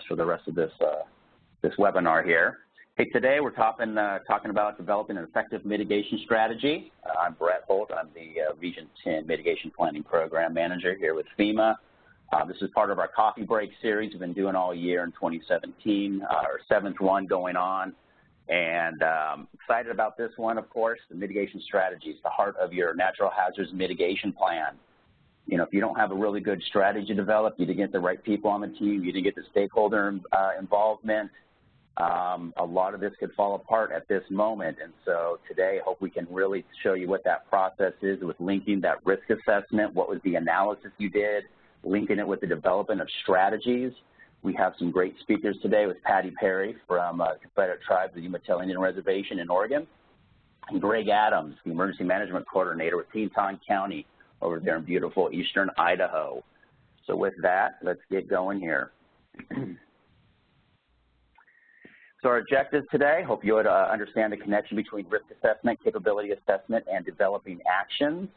for the rest of this this webinar here. Hey, today we're talking about developing an effective mitigation strategy. I'm Brett Holt. I'm the Region 10 Mitigation Planning Program Manager here with FEMA. This is part of our coffee break series we've been doing all year in 2017, our 7th one going on. And excited about this one, of course. The mitigation strategy is the heart of your natural hazards mitigation plan. You know, if you don't have a really good strategy developed, you didn't get the right people on the team, you didn't get the stakeholder involvement, a lot of this could fall apart at this moment. And so today, I hope we can really show you what that process is with linking that risk assessment, what was the analysis you did, linking it with the development of strategies. We have some great speakers today with Patty Perry from Confederate Tribes of the Umatilla Indian Reservation in Oregon, and Greg Adams, the Emergency Management Coordinator with Teton County over there in beautiful eastern Idaho. So with that, let's get going here. So our objectives today, hope you would understand the connection between risk assessment, capability assessment, and developing actions.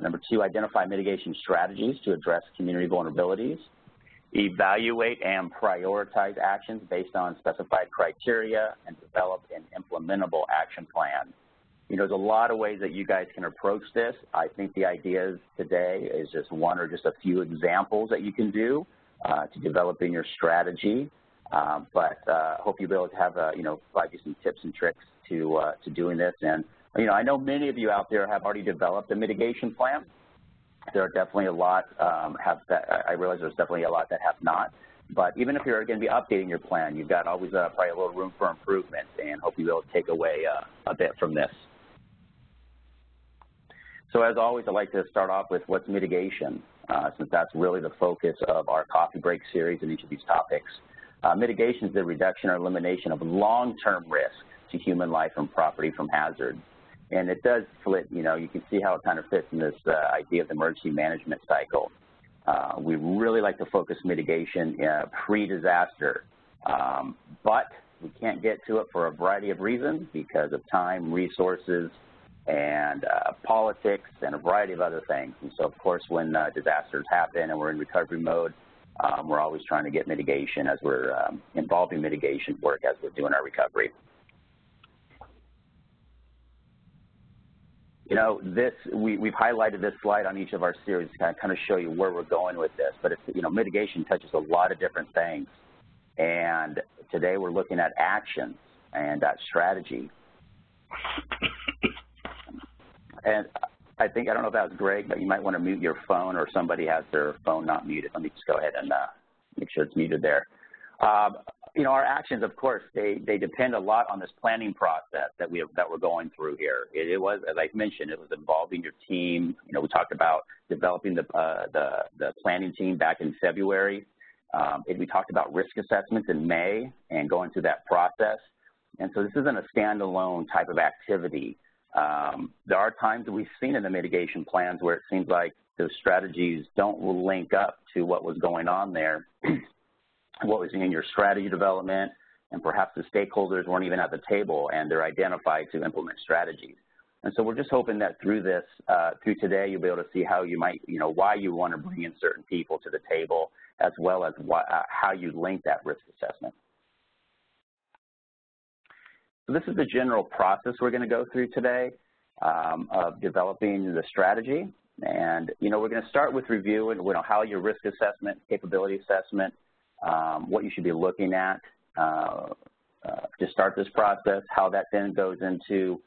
Number 2, identify mitigation strategies to address community vulnerabilities. Evaluate and prioritize actions based on specified criteria and develop an implementable action plan. You know, there's a lot of ways that you guys can approach this. I think the idea today is just one or just a few examples that you can do to developing your strategy. But hope you'll be able to have, you know, provide you some tips and tricks to doing this. And, you know, I know many of you out there have already developed a mitigation plan. There are definitely a lot I realize there's definitely a lot that have not. But even if you're going to be updating your plan, you've got always probably a little room for improvement, and hope you'll be able to take away a bit from this. So as always, I'd like to start off with what's mitigation, since that's really the focus of our coffee break series in each of these topics. Mitigation is the reduction or elimination of long-term risk to human life and property from hazard. And it does split, you know, you can see how it kind of fits in this idea of the emergency management cycle. We really like to focus mitigation pre-disaster, but we can't get to it for a variety of reasons because of time, resources, and politics, and a variety of other things. And so, of course, when disasters happen and we're in recovery mode, we're always trying to get mitigation as we're involving mitigation work as we're doing our recovery. You know, we've highlighted this slide on each of our series to kind of show you where we're going with this. But it's, you know, mitigation touches a lot of different things. And today we're looking at action and that strategy. And I don't know if that was Greg, but you might want to mute your phone, or somebody has their phone not muted. Let me just go ahead and make sure it's muted there. You know, our actions, of course, they depend a lot on this planning process that we're going through here. It was, as I mentioned, it was involving your team. You know, we talked about developing the planning team back in February. We talked about risk assessments in May and going through that process. And so this isn't a standalone type of activity. There are times that we've seen in the mitigation plans where it seems like those strategies don't link up to what was going on there. What was in your strategy development, and perhaps the stakeholders weren't even at the table and they're identified to implement strategies. And so we're just hoping that through this, through today, you'll be able to see how you might, you know, why you want to bring in certain people to the table, as well as how you link that risk assessment. So this is the general process we're going to go through today of developing the strategy. And, you know, we're going to start with reviewing, you know, how your risk assessment, capability assessment, what you should be looking at to start this process, how that then goes into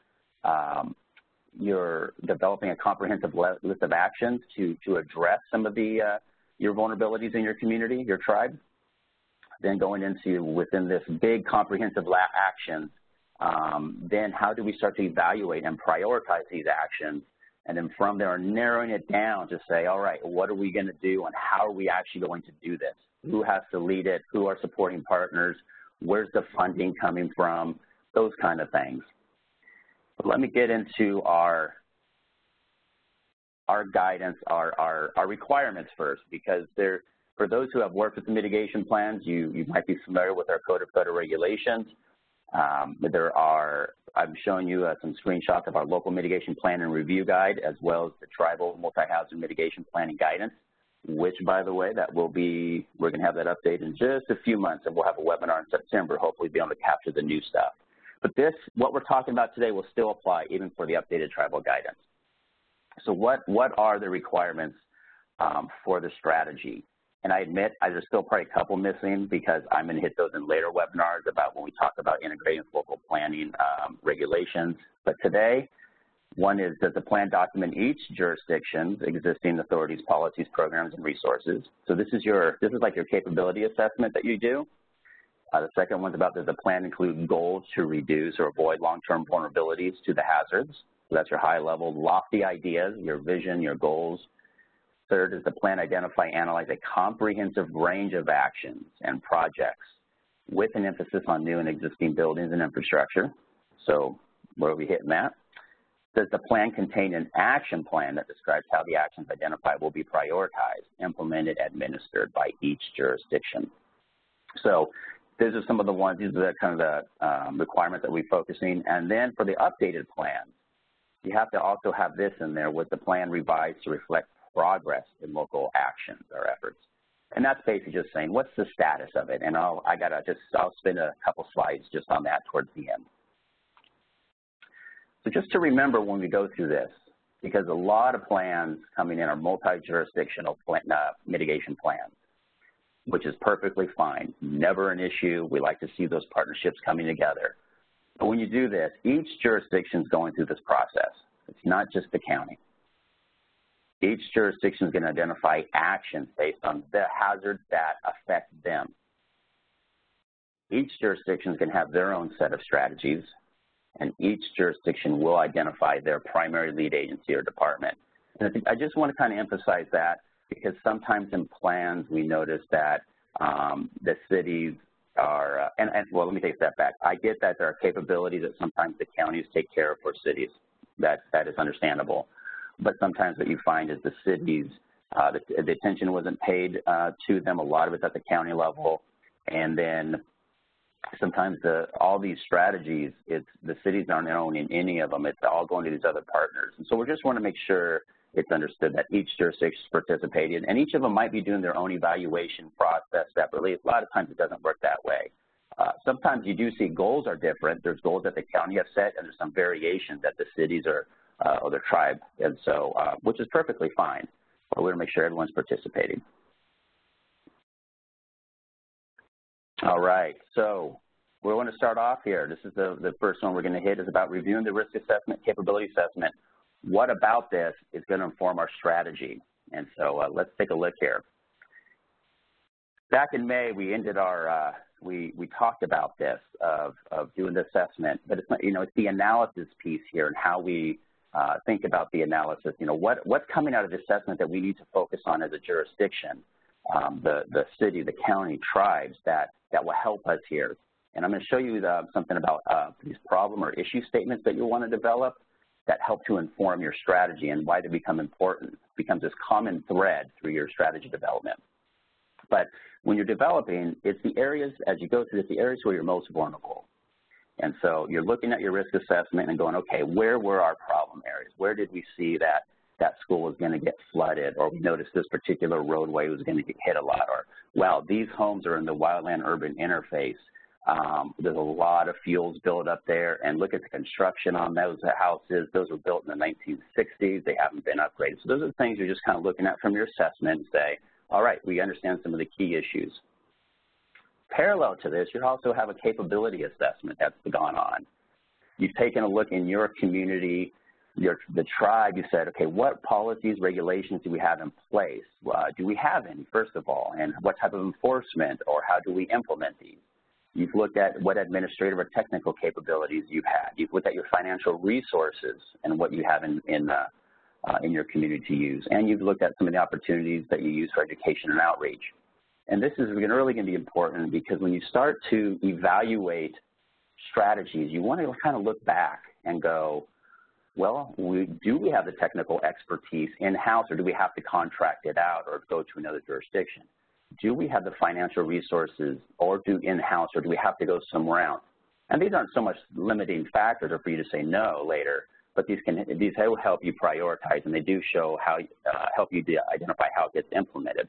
your developing a comprehensive list of actions to address some of the your vulnerabilities in your community, your tribe. Then going into within this big comprehensive action, then how do we start to evaluate and prioritize these actions, and then from there narrowing it down to say, all right, what are we going to do and how are we actually going to do this? Who has to lead it? Who are supporting partners? Where's the funding coming from? Those kind of things. But let me get into our guidance, our requirements first, because for those who have worked with the mitigation plans, you might be familiar with our Code of Federal Regulations. I'm showing you some screenshots of our local mitigation plan and review guide, as well as the tribal multi-hazard mitigation planning guidance. which, by the way, we're going to have that update in just a few months, and we'll have a webinar in September, hopefully be able to capture the new stuff. But what we're talking about today will still apply even for the updated tribal guidance. So what are the requirements for the strategy? And I admit there's still probably a couple missing because I'm going to hit those in later webinars about when we talk about integrating local planning regulations. But today, one is, does the plan document each jurisdiction's existing authorities, policies, programs, and resources? So this is like your capability assessment that you do. The second one's about, does the plan include goals to reduce or avoid long-term vulnerabilities to the hazards? So that's your high-level, lofty ideas, your vision, your goals. Third, does the plan identify, analyze a comprehensive range of actions and projects with an emphasis on new and existing buildings and infrastructure? So where are we hitting that? Does the plan contain an action plan that describes how the actions identified will be prioritized, implemented, administered by each jurisdiction? So these are some of the ones, these are the kind of the requirements that we're focusing. And then for the updated plan, you have to also have this in there, with the plan revised to reflect progress in local actions or efforts. And that's basically just saying, what's the status of it? And I'll spend a couple slides just on that towards the end. So just to remember when we go through this, because a lot of plans coming in are multi-jurisdictional mitigation plans, which is perfectly fine, never an issue. We like to see those partnerships coming together. But when you do this, each jurisdiction is going through this process. It's not just the county. Each jurisdiction is going to identify actions based on the hazards that affect them. Each jurisdiction is going to have their own set of strategies, and each jurisdiction will identify their primary lead agency or department. And I just want to kind of emphasize that, because sometimes in plans we notice that the cities are, well, let me take a step back. I get that there are capabilities that sometimes the counties take care of for cities. That is understandable. But sometimes what you find is the cities, the attention wasn't paid to them. A lot of it's at the county level. And then sometimes all these strategies, the cities aren't owning any of them. It's all going to these other partners. And so we just want to make sure it's understood that each jurisdiction is participating, and each of them might be doing their own evaluation process separately. A lot of times it doesn't work that way. Sometimes you do see goals are different. There's goals that the county have set, and there's some variation that the cities or the tribe, and so, which is perfectly fine. But we want to make sure everyone's participating. All right, so we want to start off here. This is the first one we're going to hit, is about reviewing the risk assessment, capability assessment. What about this is going to inform our strategy? And so let's take a look here. Back in May, we ended our, we talked about this, of doing the assessment, but it's not, it's the analysis piece here and how we think about the analysis. What's coming out of the assessment that we need to focus on as a jurisdiction, the city, the county, tribes that will help us here. And I'm going to show you something about these problem or issue statements that you'll want to develop that help to inform your strategy and why they become important. It becomes this common thread through your strategy development. But when you're developing, it's the areas, as you go through, it's the areas where you're most vulnerable. And so you're looking at your risk assessment and going, okay, where were our problem areas? Where did we see that school was going to get flooded, or we noticed this particular roadway was going to get hit a lot, or, well, these homes are in the wildland-urban interface. There's a lot of fuels built up there, and look at the construction on those houses. Those were built in the 1960s. They haven't been upgraded. So those are the things you're just kind of looking at from your assessment and say, all right, we understand some of the key issues. Parallel to this, you also have a capability assessment that's gone on. You've taken a look in your community, the tribe. You said, okay, what policies, regulations do we have in place? Do we have any, first of all, and what type of enforcement, or how do we implement these? You've looked at what administrative or technical capabilities you've had. You've looked at your financial resources and what you have in your community to use. And you've looked at some of the opportunities that you use for education and outreach. And this is really going to be important, because when you start to evaluate strategies, you want to kind of look back and go, well, do we have the technical expertise in-house, or do we have to contract it out or go to another jurisdiction? Do we have the financial resources, or do in-house, or do we have to go somewhere else? And these aren't so much limiting factors or for you to say no later, but these will help you prioritize, and they do show how, help you identify how it gets implemented.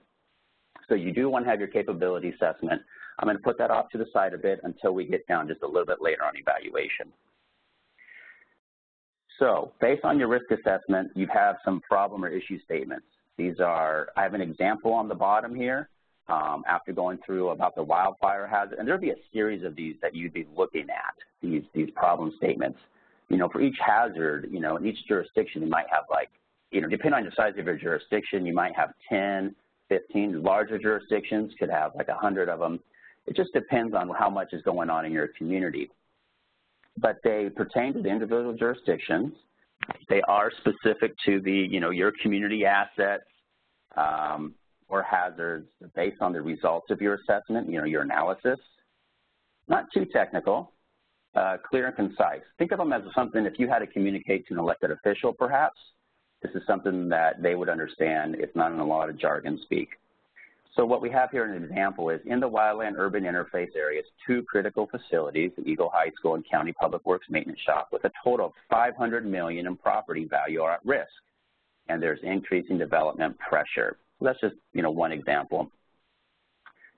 So you do want to have your capability assessment. I'm going to put that off to the side a bit until we get down just a little bit later on evaluation. So based on your risk assessment, you have some problem or issue statements. These are, I have an example on the bottom here after going through about the wildfire hazard, and there'll be a series of these that you'd be looking at, these problem statements. You know, for each hazard, you know, in each jurisdiction, you might have like, you know, depending on the size of your jurisdiction, you might have 10, 15. Larger jurisdictions could have like 100 of them. It just depends on how much is going on in your community. But they pertain to the individual jurisdictions. They are specific to the, you know, your community assets or hazards based on the results of your assessment, you know, your analysis. Not too technical, clear and concise. Think of them as something, if you had to communicate to an elected official perhaps, this is something that they would understand. It's not in a lot of jargon speak. So what we have here, an example, is in the wildland urban interface areas, 2 critical facilities, the Eagle High School and County Public Works Maintenance Shop, with a total of $500 million in property value are at risk, and there's increasing development pressure. So that's just, you know, one example.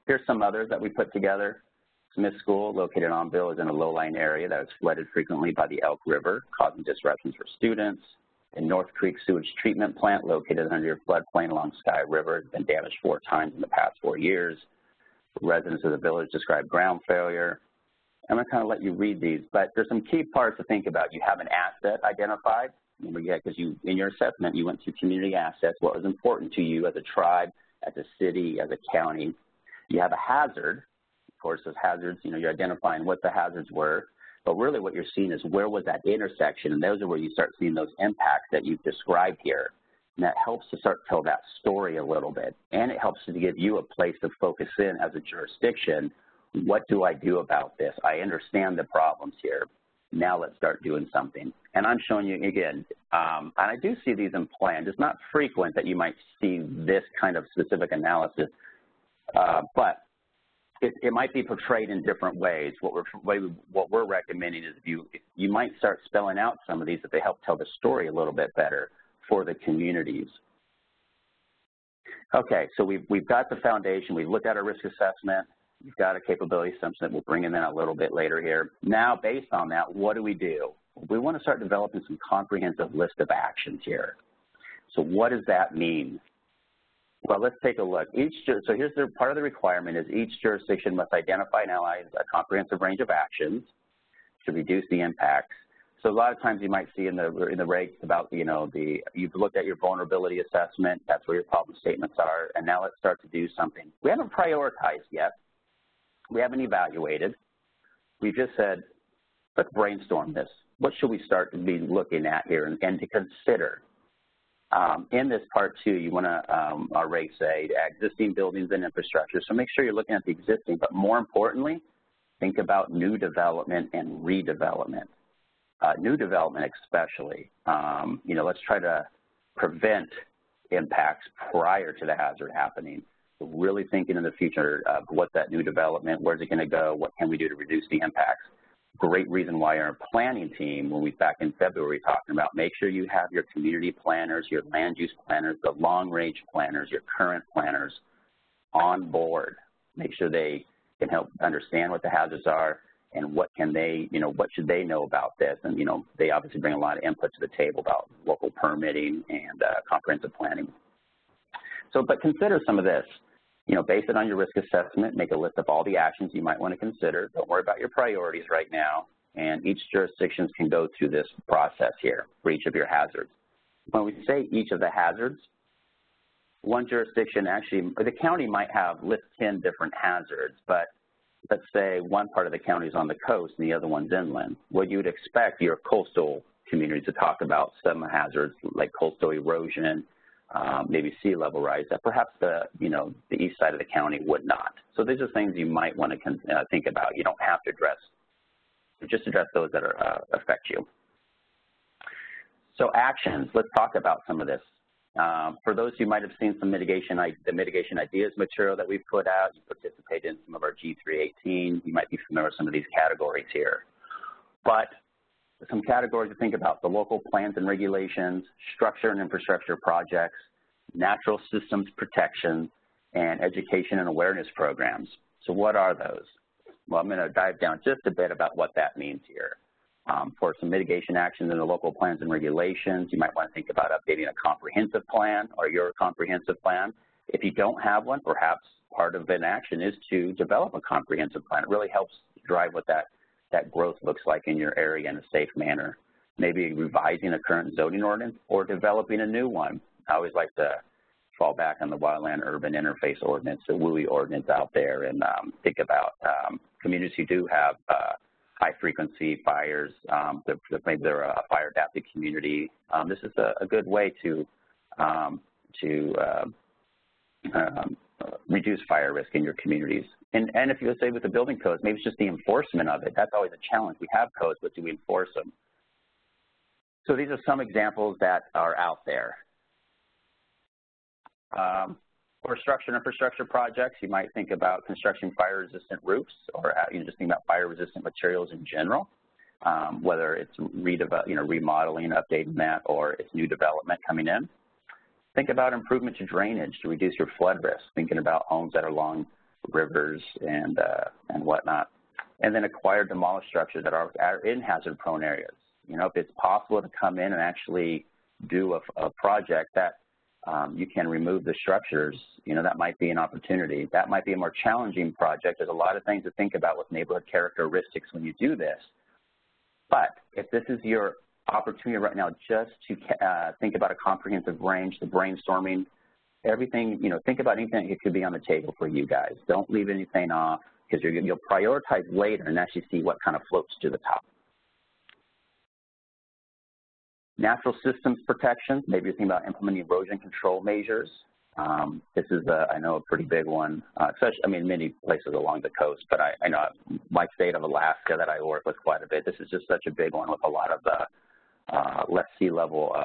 Here's some others that we put together. Smith School, located on Bill, is in a low-lying area that is flooded frequently by the Elk River, causing disruptions for students. In North Creek Sewage Treatment Plant, located under your floodplain along Sky River, has been damaged 4 times in the past 4 years. Residents of the village describe ground failure. I'm going to kind of let you read these, but there's some key parts to think about. You have an asset identified. Remember, yeah, because you, in your assessment, you went through community assets, what was important to you as a tribe, as a city, as a county. You have a hazard. Of course, those hazards, you know, you're identifying what the hazards were. But really what you're seeing is where was that intersection, and those are where you start seeing those impacts that you've described here. And that helps to start to tell that story a little bit. And it helps to give you a place to focus in as a jurisdiction. What do I do about this? I understand the problems here. Now let's start doing something. And I'm showing you again, and I do see these in plans. It's not frequent that you might see this kind of specific analysis, but it might be portrayed in different ways. What we're recommending is you might start spelling out some of these if they help tell the story a little bit better for the communities. Okay, so we've got the foundation. We've looked at our risk assessment. We've got a capability assumption that we'll bring in a little bit later here. Now, based on that, what do? We want to start developing some comprehensive list of actions here. So what does that mean? Well, let's take a look. So here's part of the requirement is each jurisdiction must identify and analyze a comprehensive range of actions to reduce the impacts. So a lot of times you might see in the regs about, you know, you've looked at your vulnerability assessment, that's where your problem statements are, and now let's start to do something. We haven't prioritized yet. We haven't evaluated. We just said, let's brainstorm this. What should we start to be looking at here and to consider? In this part 2, you want to, our regs say, existing buildings and infrastructure. So make sure you're looking at the existing, but more importantly, think about new development and redevelopment. New development especially. You know, let's try to prevent impacts prior to the hazard happening. So really thinking in the future of what's that new development, where's it going to go, what can we do to reduce the impacts. Great reason why our planning team, when we back in February talking about, make sure you have your community planners, your land use planners, the long-range planners, your current planners on board. Make sure they can help understand what the hazards are and what can they, you know, what should they know about this. And, you know, they obviously bring a lot of input to the table about local permitting and comprehensive planning. So, but consider some of this. You know, base it on your risk assessment, make a list of all the actions you might want to consider. Don't worry about your priorities right now, and each jurisdiction can go through this process here for each of your hazards. When we say each of the hazards, one jurisdiction actually, the county might have list 10 different hazards, but let's say one part of the county is on the coast and the other one's inland. Well, you would expect your coastal community to talk about some hazards like coastal erosion, maybe sea level rise that perhaps the east side of the county would not. So these are things you might want to think about. You don't have to just address those that affect you. So actions, let's talk about some of this. For those who might have seen some the mitigation ideas material that we've put out, you participated in some of our G318, you might be familiar with some of these categories here. But Some categories to think about: the local plans and regulations, structure and infrastructure projects, natural systems protection, and education and awareness programs. So what are those? Well, I'm going to dive down just a bit about what that means here. For some mitigation actions in the local plans and regulations, you might want to think about updating a comprehensive plan or your comprehensive plan. If you don't have one, perhaps part of an action is to develop a comprehensive plan. It really helps drive what that growth looks like in your area in a safe manner. Maybe revising a current zoning ordinance or developing a new one. I always like to fall back on the Wildland Urban Interface Ordinance, the WUI ordinance out there, and think about communities who do have high-frequency fires. Maybe they're a fire-adapted community. This is a good way to reduce fire risk in your communities. And if you would say with the building codes, maybe it's just the enforcement of it. That's always a challenge. We have codes, but do we enforce them? So these are some examples that are out there. For structure and infrastructure projects, you might think about constructing fire-resistant roofs, or just think about fire-resistant materials in general, whether it's remodeling, updating that, or it's new development coming in. Think about improvement to drainage to reduce your flood risk, thinking about homes that are along rivers and whatnot. And then acquire demolished structures that are in hazard-prone areas. If it's possible to come in and actually do a project that you can remove the structures, that might be an opportunity. That might be a more challenging project. There's a lot of things to think about with neighborhood characteristics when you do this. But if this is your opportunity right now just to think about a comprehensive range, the brainstorming, everything, think about anything that could be on the table for you guys. Don't leave anything off, because you'll prioritize later and actually see what kind of floats to the top. Natural systems protections, maybe you're thinking about implementing erosion control measures. This is, I know, a pretty big one, especially, many places along the coast, but I know my state of Alaska that I work with quite a bit. This is just such a big one with a lot of less sea level,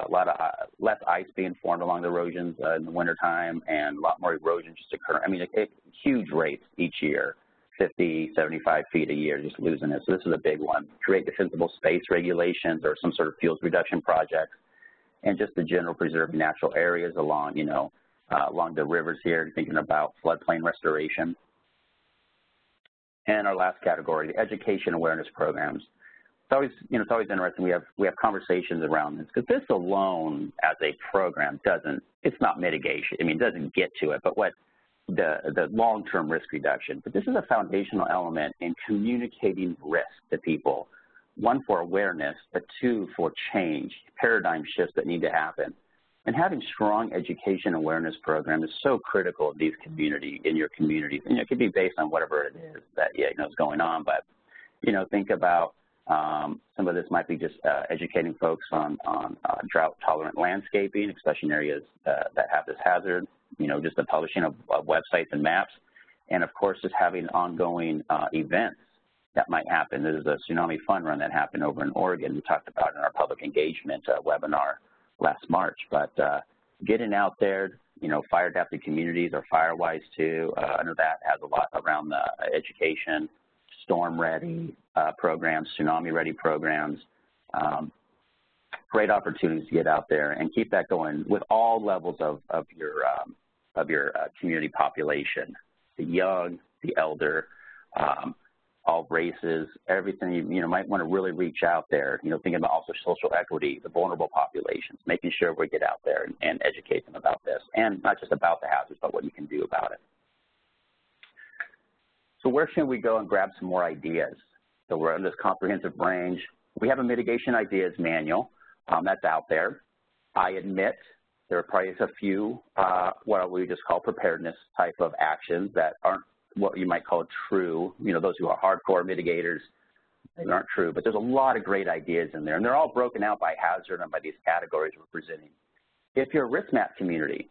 less ice being formed along the erosions in the wintertime, and a lot more erosion just occurring. Huge rates each year. 50, 75 feet a year, just losing it. So this is a big one. Create defensible space regulations or some sort of fuels reduction projects, and just the general preserving natural areas along, along the rivers here, thinking about floodplain restoration. And our last category, the education awareness programs. It's always, it's always interesting. We have conversations around this, because this alone as a program it's not mitigation. It doesn't get to it, but what the long-term risk reduction. But this is a foundational element in communicating risk to people. One, for awareness, but two, for change, paradigm shifts that need to happen. And having strong education awareness programs is so critical in in your communities. And it could be based on whatever it is that is going on. But think about some of this might be just educating folks on drought-tolerant landscaping, especially in areas that have this hazard. Just the publishing of websites and maps, and of course just having ongoing events that might happen. There's a tsunami fund run that happened over in Oregon. We talked about in our public engagement webinar last March. But getting out there, fire adapted communities are FireWise too. I know that has a lot around the education, storm ready programs, tsunami ready programs. Great opportunities to get out there and keep that going with all levels of your community population, the young, the elder, all races, everything. You might want to really reach out there, thinking about also social equity, the vulnerable populations, making sure we get out there and educate them about this, and not just about the hazards, but what you can do about it. So where should we go and grab some more ideas? So we're in this comprehensive range. We have a mitigation ideas manual that's out there. I admit there are probably a few what we just call preparedness type of actions that aren't what you might call true. Those who are hardcore mitigators, they aren't true. But there's a lot of great ideas in there, and they're all broken out by hazard and by these categories we're presenting. If you're a risk map community,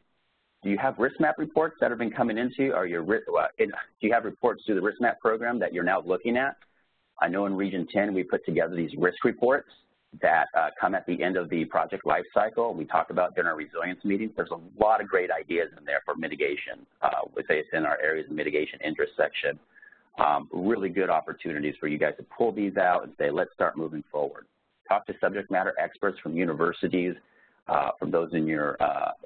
do you have risk map reports that have been coming into, or do you have reports through the risk map program that you're now looking at? I know in Region 10 we put together these risk reports that come at the end of the project life cycle. We talked about during our resilience meetings. There's a lot of great ideas in there for mitigation. We say it's in our areas of mitigation interest section. Really good opportunities for you guys to pull these out and say, let's start moving forward. talk to subject matter experts from universities, from those in your,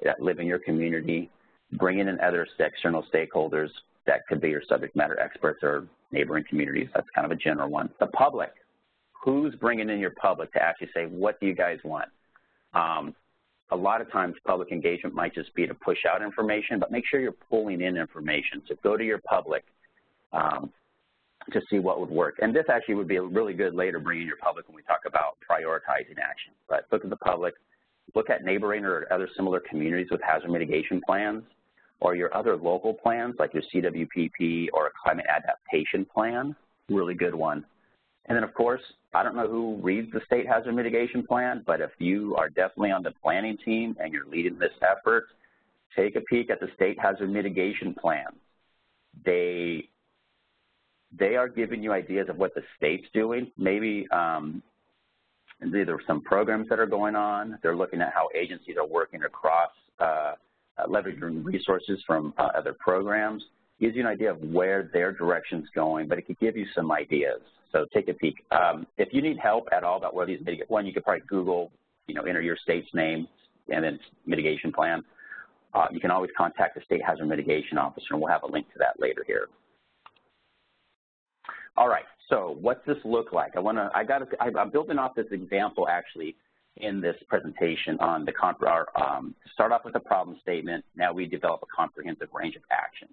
that live in your community, bring in other external stakeholders that could be your subject matter experts or neighboring communities. That's kind of a general one. The public, who's bringing in your public to actually say, what do you guys want? A lot of times public engagement might just be to push out information, but make sure you're pulling in information. So go to your public to see what would work. And this actually would be a really good later bringing your public when we talk about prioritizing action. But look at the public, look at neighboring or other similar communities with hazard mitigation plans, or your other local plans like your CWPP or a climate adaptation plan, really good one. And then of course, I don't know who reads the state hazard mitigation plan, but if you are definitely on the planning team and you're leading this effort, take a peek at the state hazard mitigation plans. They are giving you ideas of what the state's doing. Maybe there are some programs that are going on. They're looking at how agencies are working across leveraging resources from other programs. Gives you an idea of where their direction's going, but it could give you some ideas. So take a peek. If you need help at all about where these mitigate, one, you could probably Google, enter your state's name and then mitigation plan. You can always contact the state hazard mitigation officer, and we'll have a link to that later here. All right, so what's this look like? I'm building off this example actually in this presentation on the start off with a problem statement. Now we develop a comprehensive range of action.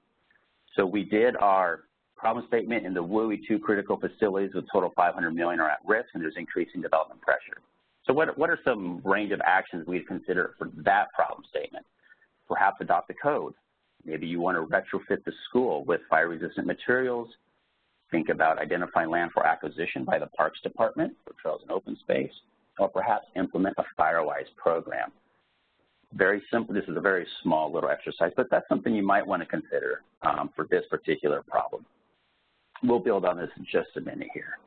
So we did our problem statement in the WUI 2 critical facilities with total 500 million are at risk and there's increasing development pressure. So what are some range of actions we'd consider for that problem statement? Perhaps adopt a code. Maybe you want to retrofit the school with fire-resistant materials. Think about identifying land for acquisition by the Parks Department for trails and open space, or perhaps implement a fire-wise program. Very simple. This is a very small little exercise, but that's something you might want to consider for this particular problem. We'll build on this in just a minute here.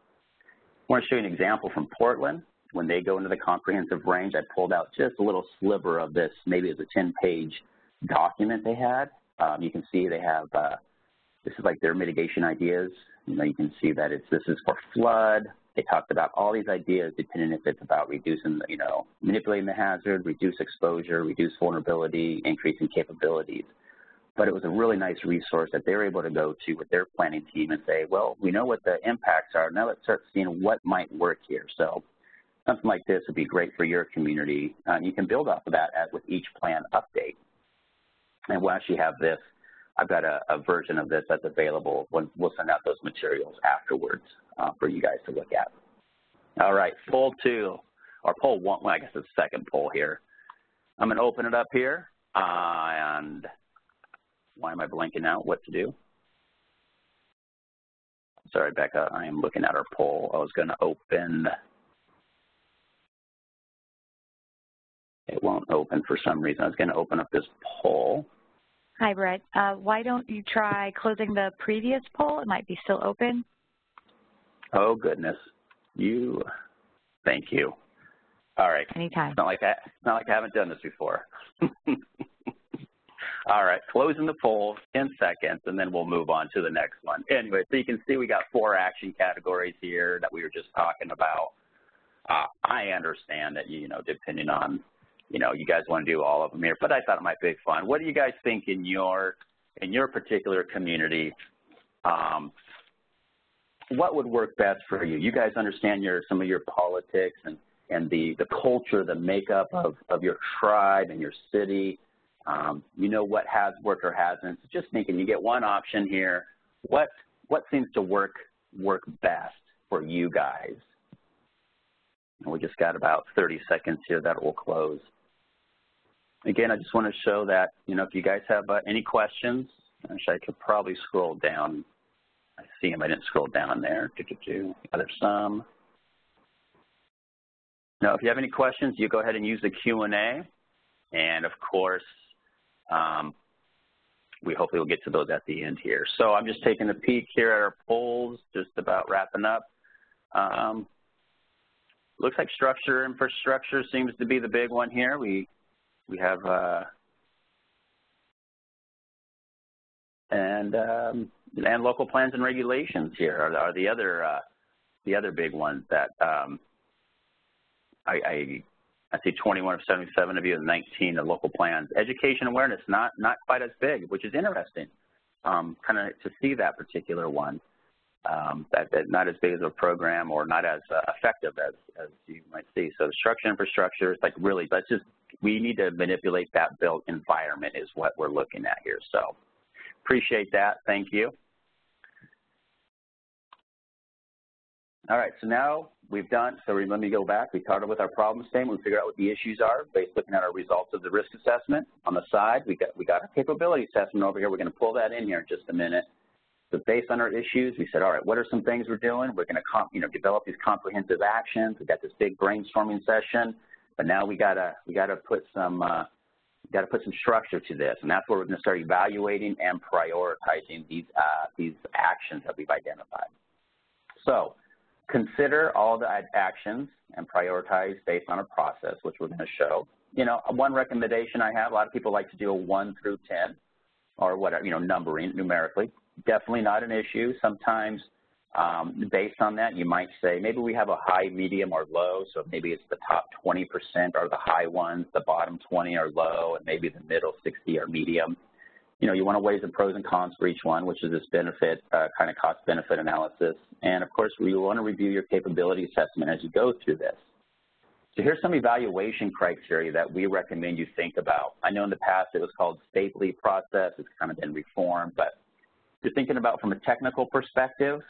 I want to show you an example from Portland. When they go into the comprehensive range, I pulled out just a little sliver of this. Maybe it's a 10-page document they had. You can see they have, this is like their mitigation ideas. You can see that this is for flood. They talked about all these ideas depending if it's about reducing, manipulating the hazard, reduce exposure, reduce vulnerability, increasing capabilities. But it was a really nice resource that they were able to go to with their planning team and say, well, we know what the impacts are. Now let's start seeing what might work here. So something like this would be great for your community. You can build off of that with each plan update. And we'll actually have this. I've got a version of this that's available. We'll send out those materials afterwards for you guys to look at. All right, poll 2, or poll 1, well, I guess it's the second poll here. I'm going to open it up here, and why am I blanking out what to do? Sorry, Becca, I am looking at our poll. I was going to open, it won't open for some reason. I was going to open up this poll. Hi, Brett. Why don't you try closing the previous poll? It might be still open. Oh, goodness. Thank you. All right. Anytime. It's not like I haven't done this before. All right, closing the poll, 10 seconds, and then we'll move on to the next one. Anyway, so you can see we got 4 action categories here that we were just talking about. I understand that, depending on, you guys want to do all of them here, but I thought it might be fun. What do you guys think in your particular community? What would work best for you? You guys understand some of your politics and the culture, the makeup of your tribe and your city. What has worked or hasn't. So just thinking, you get one option here. What seems to work best for you guys? And we just got about 30 seconds here that will close. Again, I just want to show that, if you guys have any questions, actually I could probably scroll down. I see them. I didn't scroll down there. There's some. Now, if you have any questions, you go ahead and use the Q&A. And, of course, we hopefully will get to those at the end here. So I'm just taking a peek here at our polls, just about wrapping up. Looks like structure, infrastructure seems to be the big one here. We have and local plans and regulations here are the other big ones that I see 21 of 77 of you and 19 of local plans. Education awareness, not quite as big, which is interesting, kind of to see that particular one. That not as big as a program or not as effective as you might see. So structure infrastructure is like really, we need to manipulate that built environment is what we're looking at here. So appreciate that. Thank you. All right, so now we've done, so let me go back. We started with our problem statement. We figured out what the issues are based looking at our results of the risk assessment. On the side, we got a capability assessment over here. We're going to pull that in here in just a minute. So based on our issues, we said, all right, what are some things we're doing? We're going to develop these comprehensive actions. We got this big brainstorming session, but now we got to put some structure to this, and that's where we're going to start evaluating and prioritizing these actions that we've identified. So consider all the actions and prioritize based on a process, which we're going to show. You know, one recommendation I have, a lot of people like to do a 1 through 10 or whatever, you know, numbering numerically. Definitely not an issue. Sometimes based on that, you might say maybe we have a high, medium, or low, so maybe it's the top 20% are the high ones, the bottom 20 are low, and maybe the middle 60 are medium. You know, you want to weigh the pros and cons for each one, which is this benefit, kind of cost-benefit analysis. And, of course, you want to review your capability assessment as you go through this. So here's some evaluation criteria that we recommend you think about. I know in the past it was called Stately process. It's kind of been reformed, but you're thinking about from a technical perspective,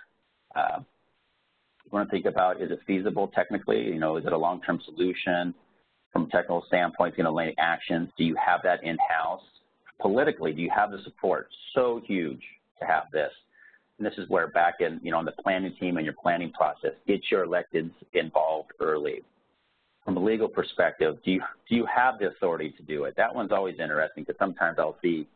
you want to think about, is it feasible technically? You know, is it a long-term solution? From a technical standpoint, you know, laying actions, do you have that in-house? Politically, do you have the support? So huge to have this. And this is where back in, you know, on the planning team and your planning process, get your electeds involved early. From a legal perspective, do you have the authority to do it? That one's always interesting because sometimes I'll see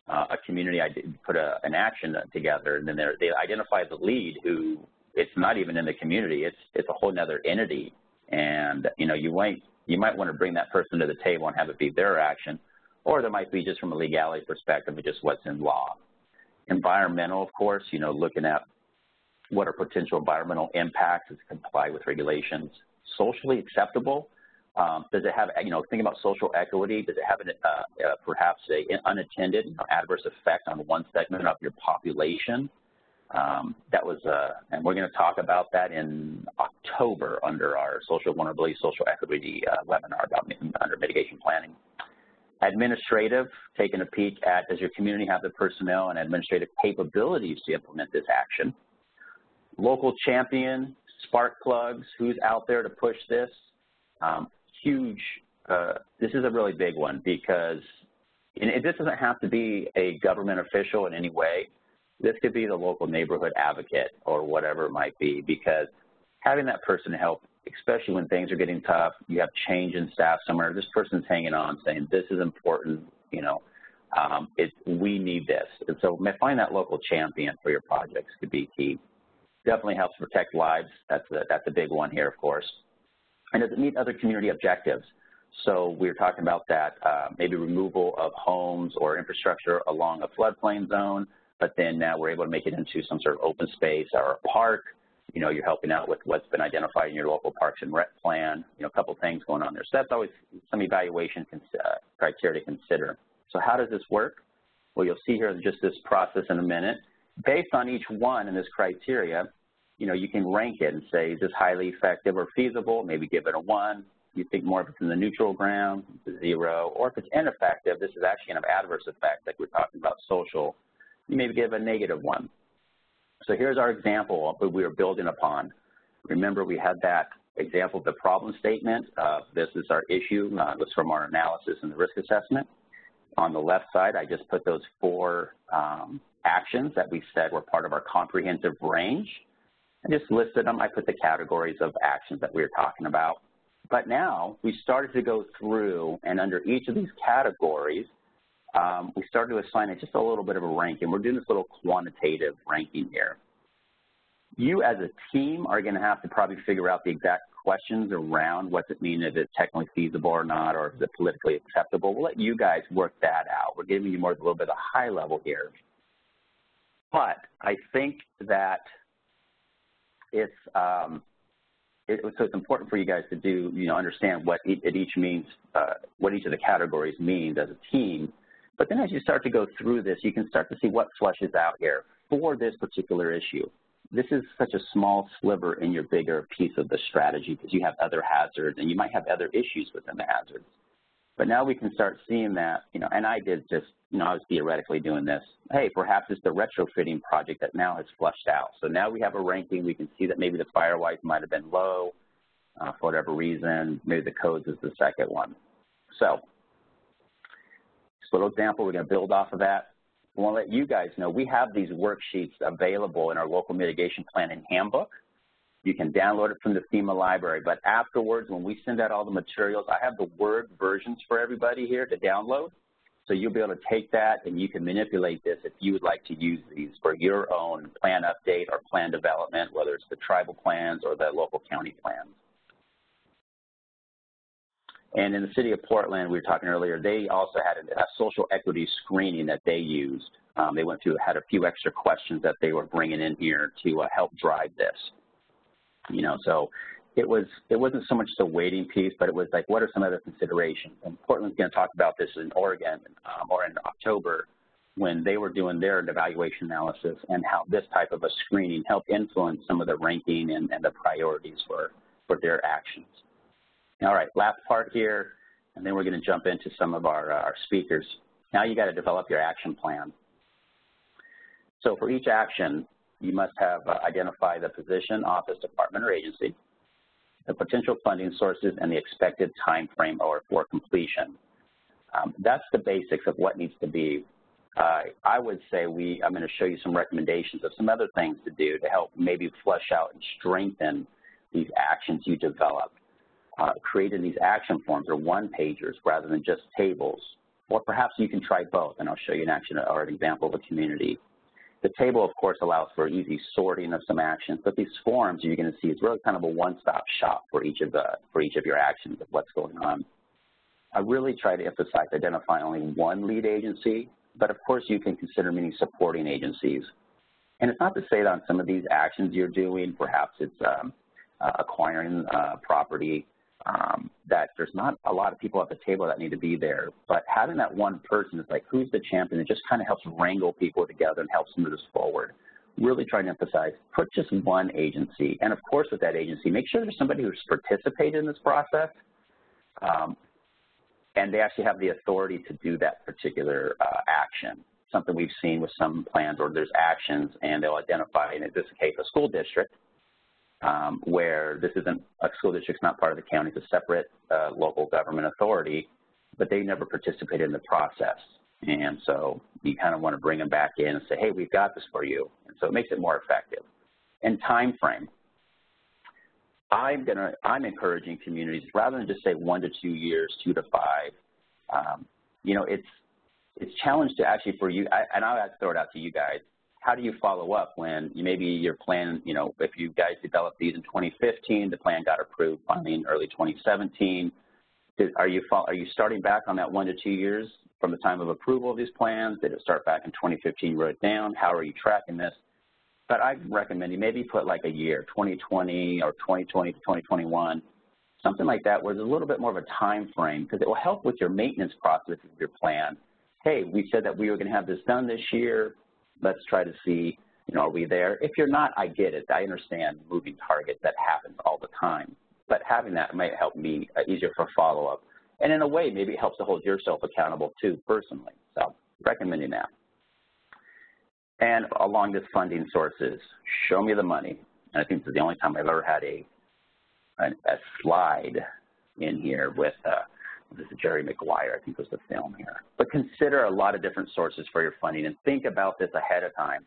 a community put an action together, and then they identify the lead who it's not even in the community. It's a whole nother entity, and you know you might want to bring that person to the table and have it be their action, or there might be just from a legality perspective, just what's in law. Environmental, of course, you know, looking at what are potential environmental impacts as comply with regulations. Socially acceptable. Does it have, you know, think about social equity. Does it have perhaps an unattended adverse effect on one segment of your population? That was, and we're going to talk about that in October under our social vulnerability, social equity webinar under mitigation planning. Administrative, taking a peek at, does your community have the personnel and administrative capabilities to implement this action? Local champion, spark plugs, who's out there to push this? Huge, this is a really big one because this doesn't have to be a government official in any way. This could be the local neighborhood advocate or whatever it might be, because having that person help, especially when things are getting tough, you have change in staff somewhere, this person's hanging on saying, this is important, you know, we need this. And so find that local champion for your projects could be key. Definitely helps protect lives. That's a big one here, of course. And does it meet other community objectives? So we were talking about that, maybe removal of homes or infrastructure along a floodplain zone, but then now we're able to make it into some sort of open space or a park. You know, you're helping out with what's been identified in your local parks and rec plan, you know, a couple things going on there. So that's always some evaluation criteria to consider. So how does this work? Well, you'll see here just this process in a minute. Based on each one in this criteria, you know, you can rank it and say, is this highly effective or feasible? Maybe give it a 1. You think more if it's in the neutral ground, 0. Or if it's ineffective, this is actually going to have adverse effect, like we're talking about social, you maybe give a -1. So here's our example of what we were building upon. Remember, we had that example of the problem statement. This is our issue. This is from our analysis and the risk assessment. On the left side, I just put those 4 actions that we said were part of our comprehensive range. I just listed them. I put the categories of actions that we were talking about. But now we started to go through, and under each of these categories, we started to assign it just a little bit of a ranking. We're doing this little quantitative ranking here. You as a team are going to have to probably figure out the exact questions around what's it mean, if it's technically feasible or not, or is it politically acceptable. We'll let you guys work that out. We're giving you more a little bit of a high level here. But I think that it's so it's important for you guys to do, understand what it each means, what each of the categories means as a team. But then as you start to go through this, you can start to see what flushes out here for this particular issue. This is such a small sliver in your bigger piece of the strategy because you have other hazards and you might have other issues within the hazards. But now we can start seeing that, and I did just, I was theoretically doing this. Hey, perhaps it's the retrofitting project that now has flushed out. So now we have a ranking. We can see that maybe the firewise might have been low for whatever reason. Maybe the codes is the second one. So this little example, we're going to build off of that. I want to let you guys know we have these worksheets available in our local mitigation planning handbook. You can download it from the FEMA library, but afterwards when we send out all the materials, I have the Word versions for everybody here to download. So you'll be able to take that and you can manipulate this if you would like to use these for your own plan update or plan development, whether it's the tribal plans or the local county plans. And in the city of Portland, we were talking earlier, they also had a social equity screening that they used. They went through, had a few extra questions that they were bringing in here to help drive this. So it wasn't so much the waiting piece, but it was like, what are some other considerations? And Portland's going to talk about this in Oregon or in October when they were doing their evaluation analysis and how this type of a screening helped influence some of the ranking and the priorities for their actions. All right, last part here, and then we're going to jump into some of our speakers. Now you got to develop your action plan. So for each action, you must have identify the position, office, department, or agency, the potential funding sources, and the expected time frame or for completion. That's the basics of what needs to be. I would say I'm going to show you some recommendations of some other things to do to help maybe flesh out and strengthen these actions you develop. Creating these action forms or one-pagers rather than just tables, or perhaps you can try both, and I'll show you an action or an example of a community. The table, of course, allows for easy sorting of some actions, but these forms you're going to see is really kind of a one-stop shop for each of your actions of what's going on. I really try to emphasize identifying only one lead agency, but of course you can consider many supporting agencies. And it's not to say that on some of these actions you're doing, perhaps it's acquiring property, that there's not a lot of people at the table that need to be there, but having that one person is like, who's the champion? It just kind of helps wrangle people together and helps move us forward. Really trying to emphasize, put just one agency, and of course with that agency, make sure there's somebody who's participated in this process, and they actually have the authority to do that particular action. Something we've seen with some plans where there's actions and they'll identify, in this case, a school district, where this isn't a school district's not part of the county, it's a separate local government authority, but they never participated in the process. And so you kind of want to bring them back in and say, hey, we've got this for you. And so it makes it more effective. And time frame. I'm encouraging communities, rather than just say 1 to 2 years, 2 to 5, it's challenged to actually for you, and I'll throw it out to you guys. How do you follow up when maybe your plan, if you guys developed these in 2015, the plan got approved finally in early 2017, are you starting back on that 1 to 2 years from the time of approval of these plans? Did it start back in 2015, you wrote it down? How are you tracking this? But I recommend you maybe put like a year, 2020 or 2020 to 2021, something like that, where there's a little bit more of a time frame, because it will help with your maintenance process of your plan. Hey, we said that we were going to have this done this year. Let's try to see, are we there? If you're not, I get it. I understand moving targets. That happens all the time. But having that might help me easier for follow-up. And in a way, maybe it helps to hold yourself accountable too, personally. So recommending that. And along this funding sources, show me the money. And I think this is the only time I've ever had a slide in here with this is Jerry Maguire, I think was the film here. But consider a lot of different sources for your funding and think about this ahead of time.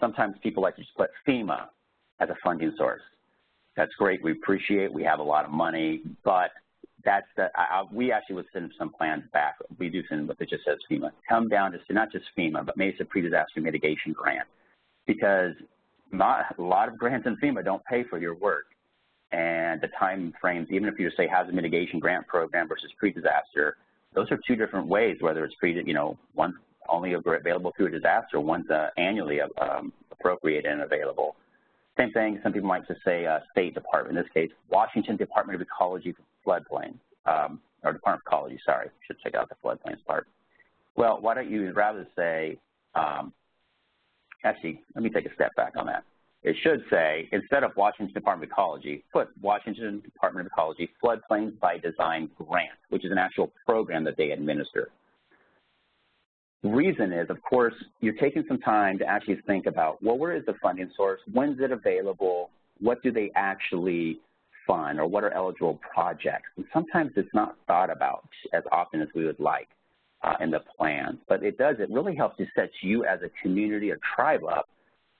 Sometimes people like to just put FEMA as a funding source. That's great, we appreciate, we have a lot of money, but that's we actually would send some plans back. We do send what it just says FEMA. Come down to not just FEMA, but maybe it's a pre-disaster mitigation grant, because a lot of grants in FEMA don't pay for your work. And the time frames, even if you just say has a mitigation grant program versus pre-disaster, those are two different ways, whether it's one's only available through a disaster, one's annually appropriated and available. Same thing, some people might just say State Department. In this case, Washington Department of Ecology for floodplain, or Department of Ecology, sorry, should check out the floodplains part. Well, why don't you rather say, actually, let me take a step back on that. It should say, instead of Washington Department of Ecology, put Washington Department of Ecology Floodplains by Design Grant, which is an actual program that they administer. The reason is, of course, you're taking some time to actually think about, well, where is the funding source? When's it available? What do they actually fund, or what are eligible projects? And sometimes it's not thought about as often as we would like in the plan. But it really helps to set you as a community or tribe up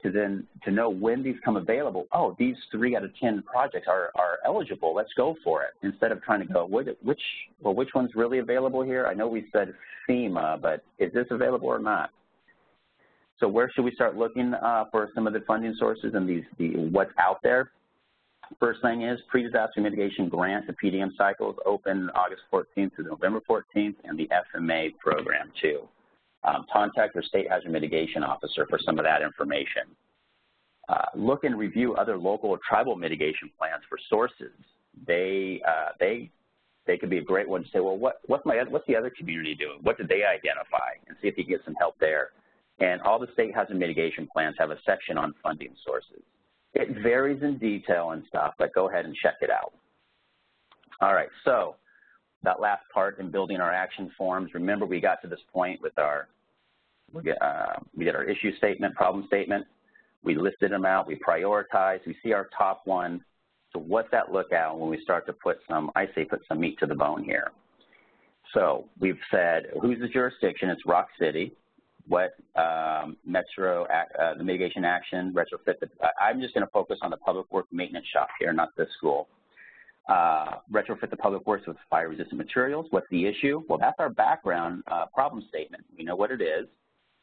to know when these come available. Oh, these 3 out of 10 projects are eligible. Let's go for it. Instead of trying to go, which one's really available here? I know we said FEMA, but is this available or not? So where should we start looking for some of the funding sources and what's out there? First thing is pre-disaster mitigation grant. The PDM cycle is open August 14th to November 14th, and the FMA program too. Contact your state hazard mitigation officer for some of that information. Look and review other local or tribal mitigation plans for sources. They could be a great one to say, well, what's the other community doing? What did they identify? And see if you can get some help there. And all the state hazard mitigation plans have a section on funding sources. It varies in detail and stuff, but go ahead and check it out. All right, so that last part in building our action forms, remember we got to this point with we did our issue statement, problem statement. We listed them out, we prioritized, we see our top one. So what's that look at when we start to put some, I say put some meat to the bone here. So we've said, who's the jurisdiction? It's Rock City. What the mitigation action, retrofit, I'm just gonna focus on the public work maintenance shop here, not this school. Retrofit the public works with fire-resistant materials. What's the issue? Well, that's our background problem statement. We know what it is.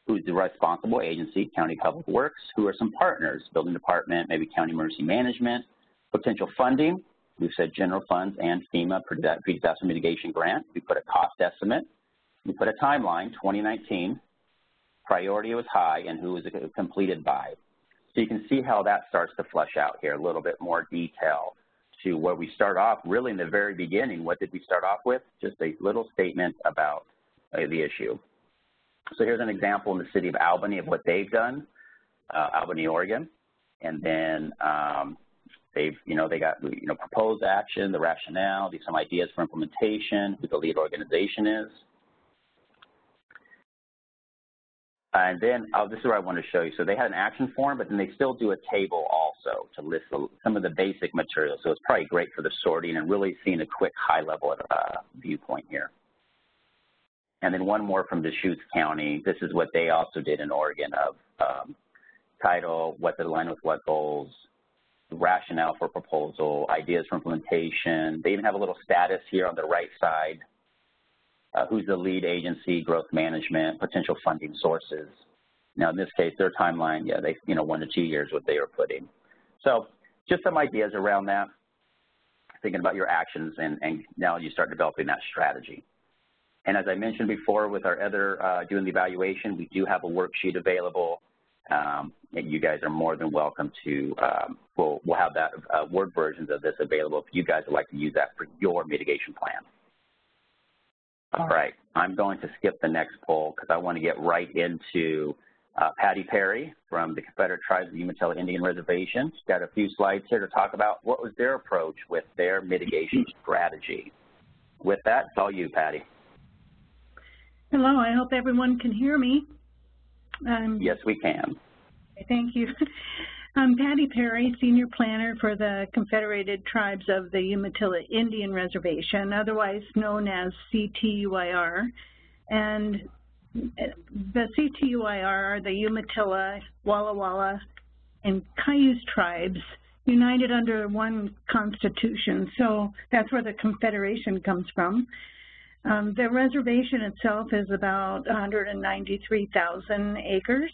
Who's the responsible agency? County Public Works. Who are some partners? Building Department, maybe County Emergency Management. Potential funding. We've said general funds and FEMA pre-disaster mitigation grant. We put a cost estimate. We put a timeline, 2019. Priority was high, and who was it completed by. So you can see how that starts to flesh out here, a little bit more detail to where we start off. Really in the very beginning, what did we start off with? Just a little statement about the issue. So here's an example in the city of Albany of what they've done, Albany, Oregon. And then they got proposed action, the rationale, some ideas for implementation, who the lead organization is. And then this is where I want to show you. So they had an action form, but then they still do a table also to list some of the basic materials. So it's probably great for the sorting and really seeing a quick high-level viewpoint here. And then one more from Deschutes County. This is what they also did in Oregon of title, what's aligned with what goals, rationale for proposal, ideas for implementation. They even have a little status here on the right side. Who's the lead agency, growth management, potential funding sources. Now, in this case, their timeline, yeah, 1 to 2 years what they are putting. So just some ideas around that, thinking about your actions, and now you start developing that strategy. And as I mentioned before with our other doing the evaluation, we do have a worksheet available, and you guys are more than welcome to, we'll have that Word versions of this available if you guys would like to use that for your mitigation plan. All right, I'm going to skip the next poll because I want to get right into Patty Perry from the Confederate Tribes of the Umatilla Indian Reservation. She's got a few slides here to talk about what was their approach with their mitigation strategy. With that, it's all you, Patty. Hello, I hope everyone can hear me. Yes, we can. Thank you. I'm Patty Perry, Senior Planner for the Confederated Tribes of the Umatilla Indian Reservation, otherwise known as CTUIR. And the CTUIR are the Umatilla, Walla Walla, and Cayuse tribes united under one constitution. So that's where the Confederation comes from. The reservation itself is about 193,000 acres.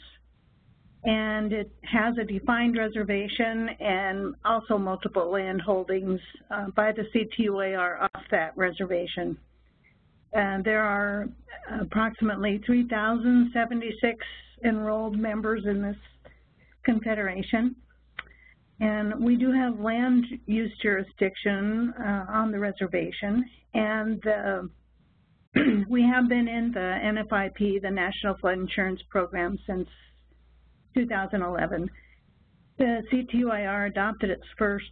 And it has a defined reservation and also multiple land holdings by the CTUIR off that reservation. And there are approximately 3,076 enrolled members in this confederation. And we do have land use jurisdiction on the reservation, and we have been in the NFIP, the National Flood Insurance Program, since 2011. The CTUIR adopted its first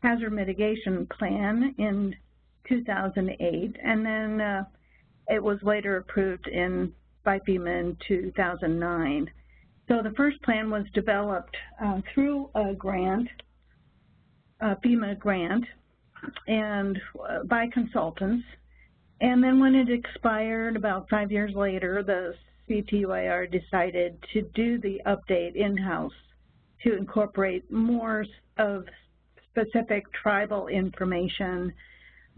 hazard mitigation plan in 2008, and then it was later approved by FEMA in 2009. So the first plan was developed through a grant, a FEMA grant, and by consultants. And then when it expired about 5 years later, the CTUIR decided to do the update in-house to incorporate more of specific tribal information.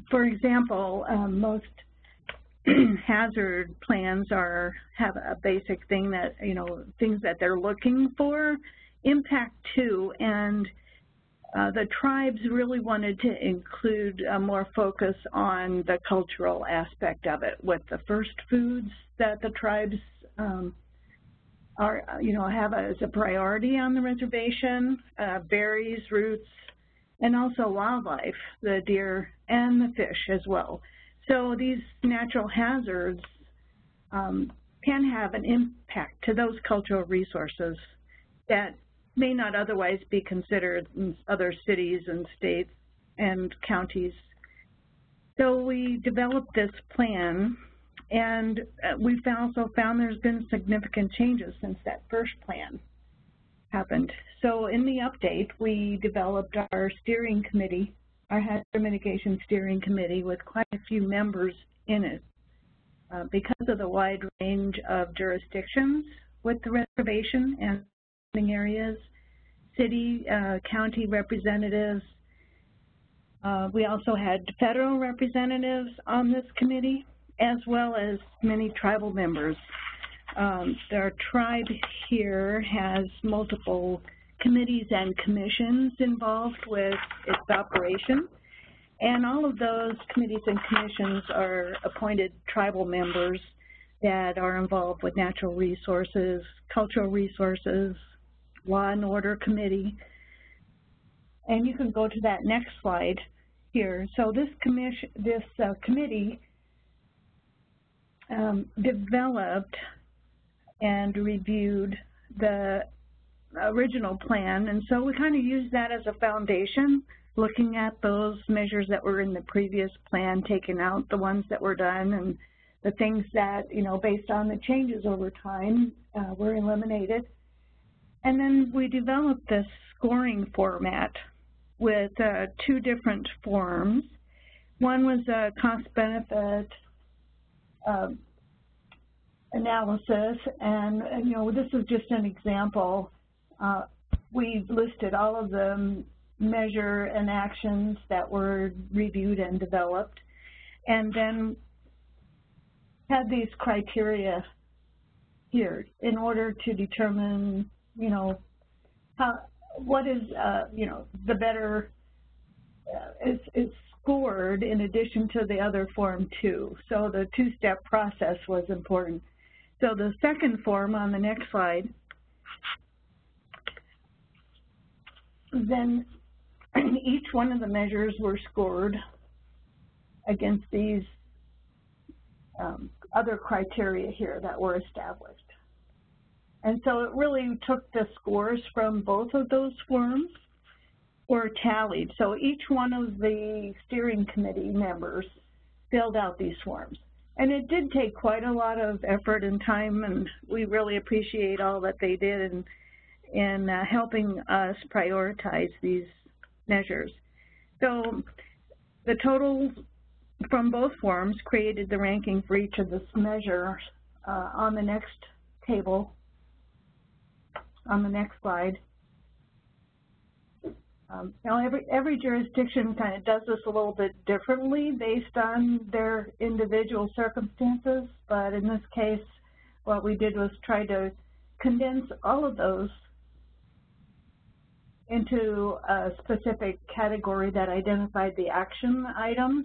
For example, most hazard plans have a basic thing that, things that they're looking for, impact to, and the tribes really wanted to include more focus on the cultural aspect of it, with the first foods that the tribes have as a priority on the reservation, berries, roots, and also wildlife, the deer and the fish as well. So these natural hazards can have an impact to those cultural resources that may not otherwise be considered in other cities and states and counties. So we developed this plan, and we also found there's been significant changes since that first plan happened. So in the update, we developed our steering committee, our hazard mitigation steering committee, with quite a few members in it because of the wide range of jurisdictions with the reservation and areas, city, county representatives. We also had federal representatives on this committee, as well as many tribal members. Our tribe here has multiple committees and commissions involved with its operation, and all of those committees and commissions are appointed tribal members that are involved with natural resources, cultural resources, law and order committee. And you can go to that next slide here. So this committee developed and reviewed the original plan, and so we kind of used that as a foundation, looking at those measures that were in the previous plan, taking out the ones that were done, and the things that, based on the changes over time, were eliminated. And then we developed this scoring format with two different forms. One was a cost-benefit analysis, and this is just an example. We listed all of the measure and actions that were reviewed and developed, and then had these criteria here in order to determine, what is, the better is scored in addition to the other form too. So the two-step process was important. So the second form on the next slide, then each one of the measures were scored against these other criteria here that were established. And so it really took the scores from both of those forms, were tallied. So each one of the steering committee members filled out these forms. And it did take quite a lot of effort and time, and we really appreciate all that they did in helping us prioritize these measures. So the total from both forms created the ranking for each of the measures on the next table, on the next slide. Now every jurisdiction kind of does this a little bit differently based on their individual circumstances, but in this case, what we did was try to condense all of those into a specific category that identified the action items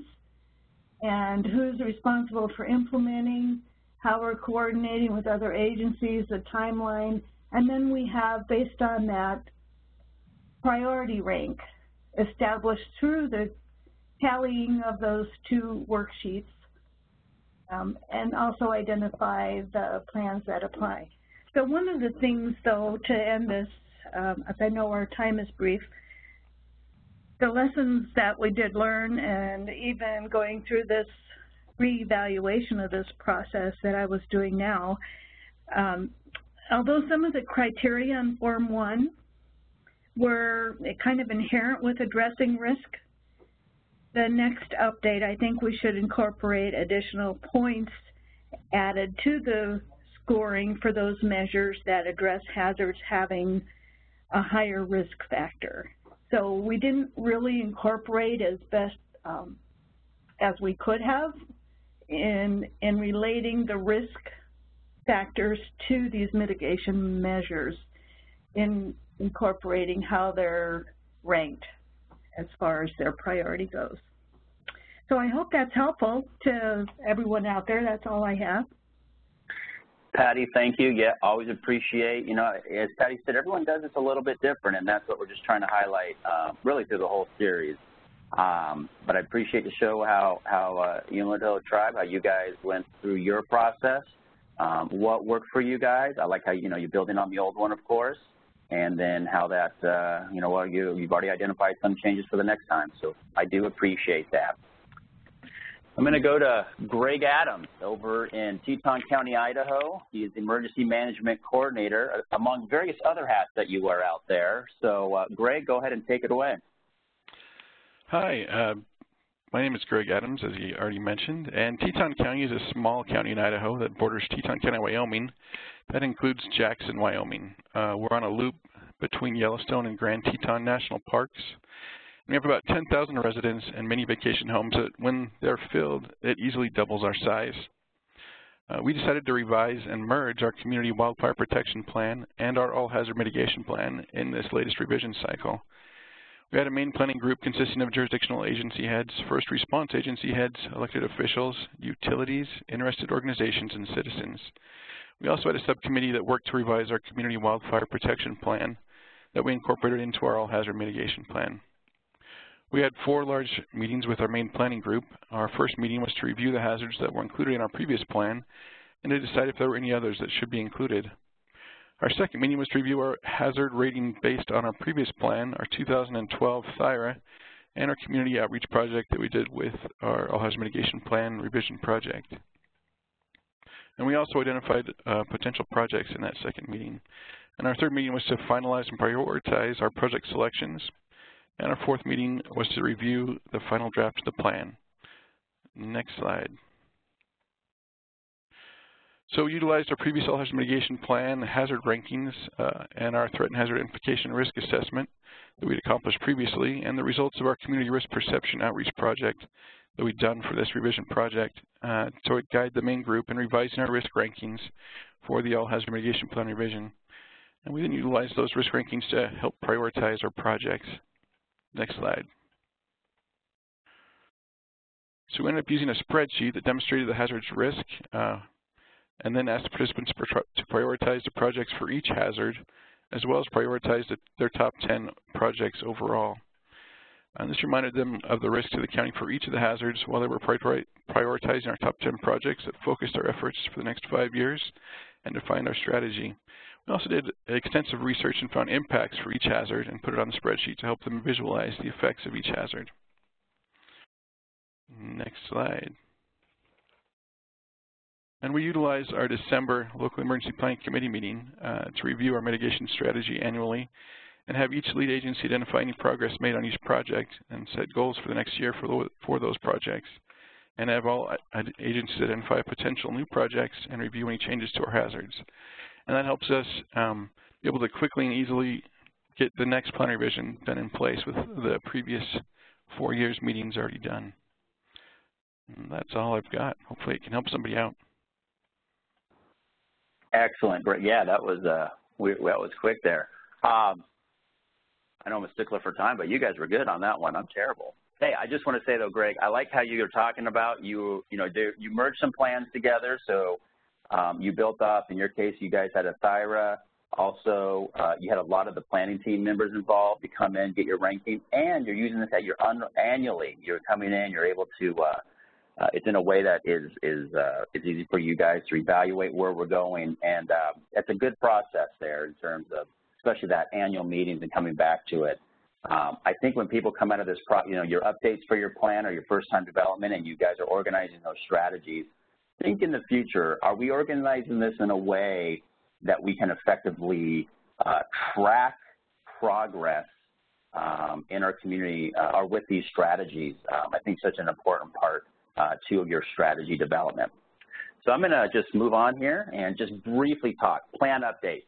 and who's responsible for implementing, how we're coordinating with other agencies, the timeline, and then we have, based on that, priority rank established through the tallying of those two worksheets, and also identify the plans that apply. So one of the things, though, to end this, as I know our time is brief, the lessons that we did learn, and even going through this reevaluation of this process that I was doing now, although some of the criteria on Form 1 were kind of inherent with addressing risk, the next update, I think we should incorporate additional points added to the scoring for those measures that address hazards having a higher risk factor. So we didn't really incorporate as best as we could have in relating the risk factors to these mitigation measures, in incorporating how they're ranked as far as their priority goes. So I hope that's helpful to everyone out there. That's all I have. Patty, thank you. Yeah, always appreciate, as Patty said, everyone does this a little bit different, and that's what we're just trying to highlight really through the whole series. But I appreciate to show how Umatilla Tribe, how you guys went through your process, what worked for you guys. I like how, you're building on the old one, of course, and then how that, you've already identified some changes for the next time. So I do appreciate that. I'm going to go to Greg Adams over in Teton County, Idaho. He is the Emergency Management Coordinator, among various other hats that you wear out there. So, Greg, go ahead and take it away. Hi, my name is Greg Adams, as he already mentioned, and Teton County is a small county in Idaho that borders Teton County, Wyoming. That includes Jackson, Wyoming. We're on a loop between Yellowstone and Grand Teton National Parks. We have about 10,000 residents and many vacation homes that, when they're filled, it easily doubles our size. We decided to revise and merge our Community Wildfire Protection Plan and our All Hazard Mitigation Plan in this latest revision cycle. We had a main planning group consisting of jurisdictional agency heads, first response agency heads, elected officials, utilities, interested organizations, and citizens. We also had a subcommittee that worked to revise our Community Wildfire Protection Plan that we incorporated into our All Hazard Mitigation Plan. We had 4 large meetings with our main planning group. Our first meeting was to review the hazards that were included in our previous plan and to decide if there were any others that should be included. Our second meeting was to review our hazard rating based on our previous plan, our 2012 THIRA, and our community outreach project that we did with our All Hazard Mitigation Plan revision project. And we also identified potential projects in that second meeting. And our third meeting was to finalize and prioritize our project selections. And our fourth meeting was to review the final draft of the plan. Next slide. So we utilized our previous All Hazard Mitigation Plan, hazard rankings, and our threat and hazard identification risk assessment that we'd accomplished previously, and the results of our community risk perception outreach project that we'd done for this revision project to guide the main group in revising our risk rankings for the All Hazard Mitigation Plan revision. And we then utilized those risk rankings to help prioritize our projects. Next slide. So we ended up using a spreadsheet that demonstrated the hazard's risk and then asked the participants to prioritize the projects for each hazard, as well as prioritize their top 10 projects overall. And this reminded them of the risk to the county for each of the hazards while they were prioritizing our top 10 projects that focused our efforts for the next 5 years and defined our strategy. We also did extensive research and found impacts for each hazard and put it on the spreadsheet to help them visualize the effects of each hazard. Next slide. And we utilized our December Local Emergency Planning Committee meeting to review our mitigation strategy annually and have each lead agency identify any progress made on each project and set goals for the next year for those projects, and have all agencies identify potential new projects and review any changes to our hazards. And that helps us be able to quickly and easily get the next plan revision done in place with the previous 4 years meetings already done. And that's all I've got. Hopefully it can help somebody out. Excellent, great. Yeah, that was quick there. I know I'm a stickler for time, but you guys were good on that one. I'm terrible. Hey, I just want to say though, Greg, I like how you were talking about you merged some plans together. So you built up. In your case, you guys had a THIRA, Also, you had a lot of the planning team members involved. You come in, get your ranking, and you're using this at your annually. You're coming in, you're able to, it's in a way that is easy for you guys to evaluate where we're going, and it's a good process there in terms of, especially that annual meetings and coming back to it. I think when people come out of this, your updates for your plan or your first-time development, and you guys are organizing those strategies, think in the future, are we organizing this in a way that we can effectively track progress in our community or with these strategies? I think such an important part to your strategy development. So I'm going to just move on here and just briefly talk plan update.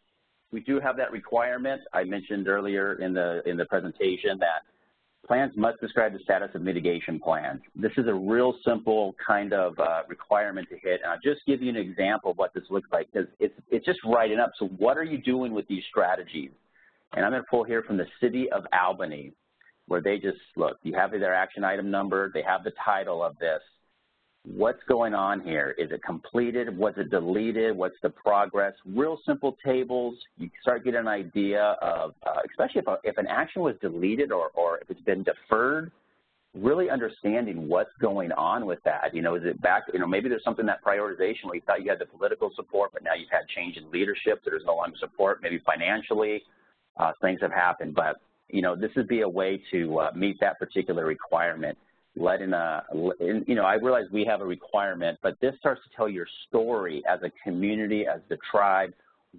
We do have that requirement. I mentioned earlier in the presentation that plans must describe the status of mitigation plans. This is a real simple kind of requirement to hit. And I'll just give you an example of what this looks like, because it's just writing up. So what are you doing with these strategies? And I'm going to pull here from the City of Albany, where they just, look, you have their action item number. They have the title of this. What's going on here? Is it completed? Was it deleted? What's the progress? Real simple tables. You start getting an idea of, especially if an action was deleted or if it's been deferred, really understanding what's going on with that. You know, is it back, you know, maybe there's something that prioritization where you thought you had the political support, but now you've had change in leadership, so there's no longer support, maybe financially, things have happened. But, you know, this would be a way to meet that particular requirement. You know, I realize we have a requirement, but this starts to tell your story as a community, as the tribe.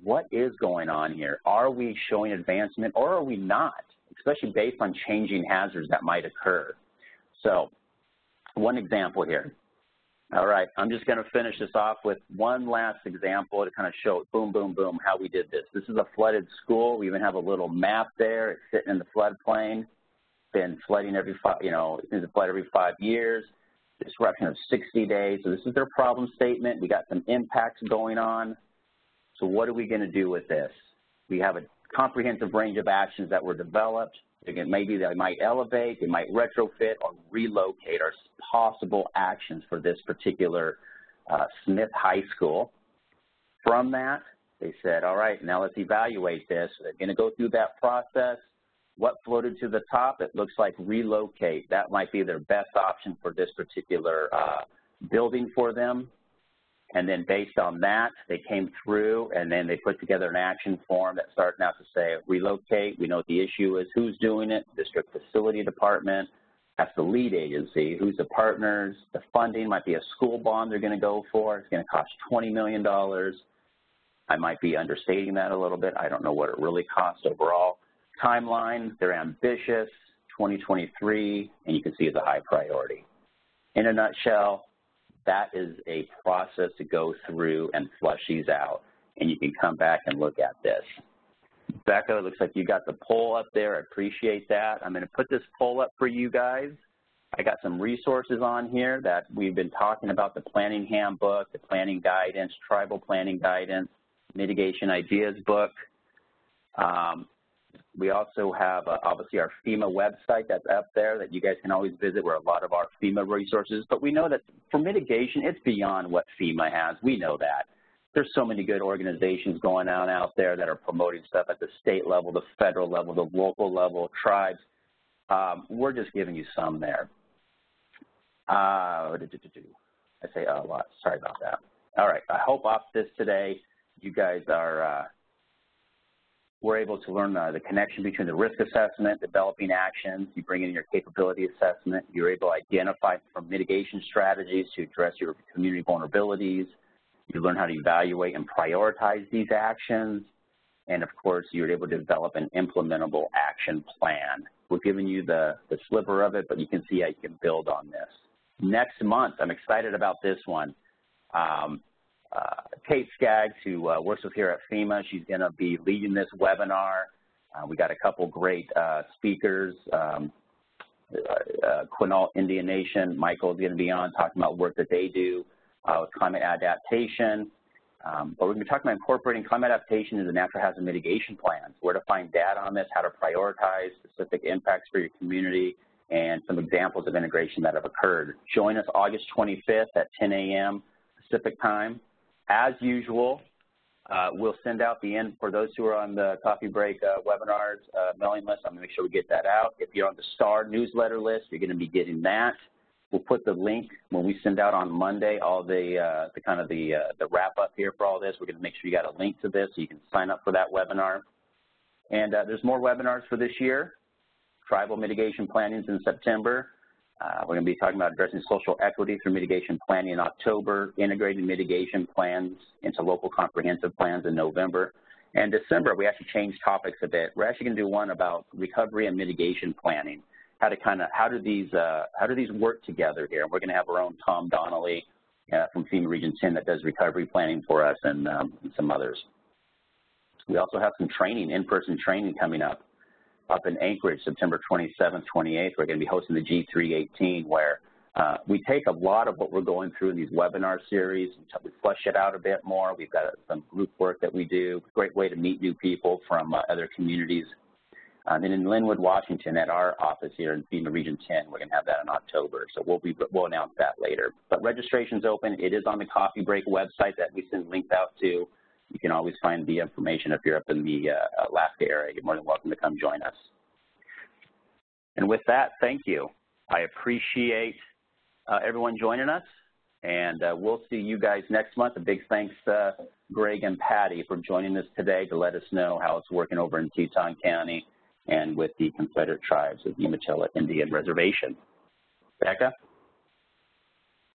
What is going on here? Are we showing advancement or are we not, especially based on changing hazards that might occur? So one example here. All right, I'm just going to finish this off with one last example to kind of show boom, boom, boom, how we did this. This is a flooded school. We even have a little map there. It's sitting in the floodplain. Been flooding every 5 years, disruption of 60 days. So this is their problem statement. We got some impacts going on. So what are we going to do with this? We have a comprehensive range of actions that were developed. Again, maybe they might elevate, they might retrofit or relocate are possible actions for this particular Smith High School. From that, they said, all right, now let's evaluate this. They're going to go through that process. What floated to the top? It looks like relocate. That might be their best option for this particular building for them. And then based on that, they came through and then they put together an action form that starts now to say relocate. We know what the issue is, who's doing it, district facility department. That's the lead agency. Who's the partners? The funding might be a school bond they're going to go for. It's going to cost $20 million. I might be understating that a little bit. I don't know what it really costs overall. Timeline, they're ambitious, 2023, and you can see it's a high priority. In a nutshell, that is a process to go through and flush these out, and you can come back and look at this. Becca, it looks like you got the poll up there. I appreciate that. I'm going to put this poll up for you guys. I got some resources on here that we've been talking about, the planning handbook, the planning guidance, tribal planning guidance, mitigation ideas book. We also have, obviously, our FEMA website that's up there that you guys can always visit where a lot of our FEMA resources. But we know that for mitigation, it's beyond what FEMA has. We know that. There's so many good organizations going on out there that are promoting stuff at the state level, the federal level, the local level, tribes. We're just giving you some there. I say a lot. Sorry about that. All right. I hope off this today you guys are we're able to learn the connection between the risk assessment, developing actions, you bring in your capability assessment, you're able to identify from mitigation strategies to address your community vulnerabilities, you learn how to evaluate and prioritize these actions, and of course you're able to develop an implementable action plan. We're giving you the sliver of it, but you can see how you can build on this. Next month, I'm excited about this one. Kate Skaggs, who works with here at FEMA, she's going to be leading this webinar. We got a couple great speakers. Quinault Indian Nation, Michael is going to be on talking about work that they do with climate adaptation. But we're going to be talking about incorporating climate adaptation into natural hazard mitigation plans, where to find data on this, how to prioritize specific impacts for your community, and some examples of integration that have occurred. Join us August 25th at 10 a.m. Pacific time. As usual, We'll send out for those who are on the coffee break webinars mailing list, I'm going to make sure we get that out. If you're on the STAR newsletter list, you're going to be getting that. We'll put the link when we send out on Monday, all the wrap up here for all this. We're going to make sure you got a link to this so you can sign up for that webinar. And there's more webinars for this year. Tribal mitigation planning in September. We're going to be talking about addressing social equity through mitigation planning in October, integrating mitigation plans into local comprehensive plans in November. And December, we actually changed topics a bit. We're actually going to do one about recovery and mitigation planning. How do these work together here? We're going to have our own Tom Donnelly from FEMA Region 10 that does recovery planning for us and some others. We also have some training, in-person training coming up in Anchorage, September 27th, 28th. We're going to be hosting the G318 where we take a lot of what we're going through in these webinar series and we flesh it out a bit more. We've got some group work that we do, great way to meet new people from other communities. And in Linwood, Washington, at our office here in FEMA Region 10, we're going to have that in October. So we'll announce that later. But registration's open. It is on the Coffee Break website that we send links out to. You can always find the information if you're up in the Alaska area. You're more than welcome to come join us. And with that, thank you. I appreciate everyone joining us, and we'll see you guys next month. A big thanks to Greg and Patty for joining us today to let us know how it's working over in Teton County and with the Confederate Tribes of Umatilla Indian Reservation. Becca?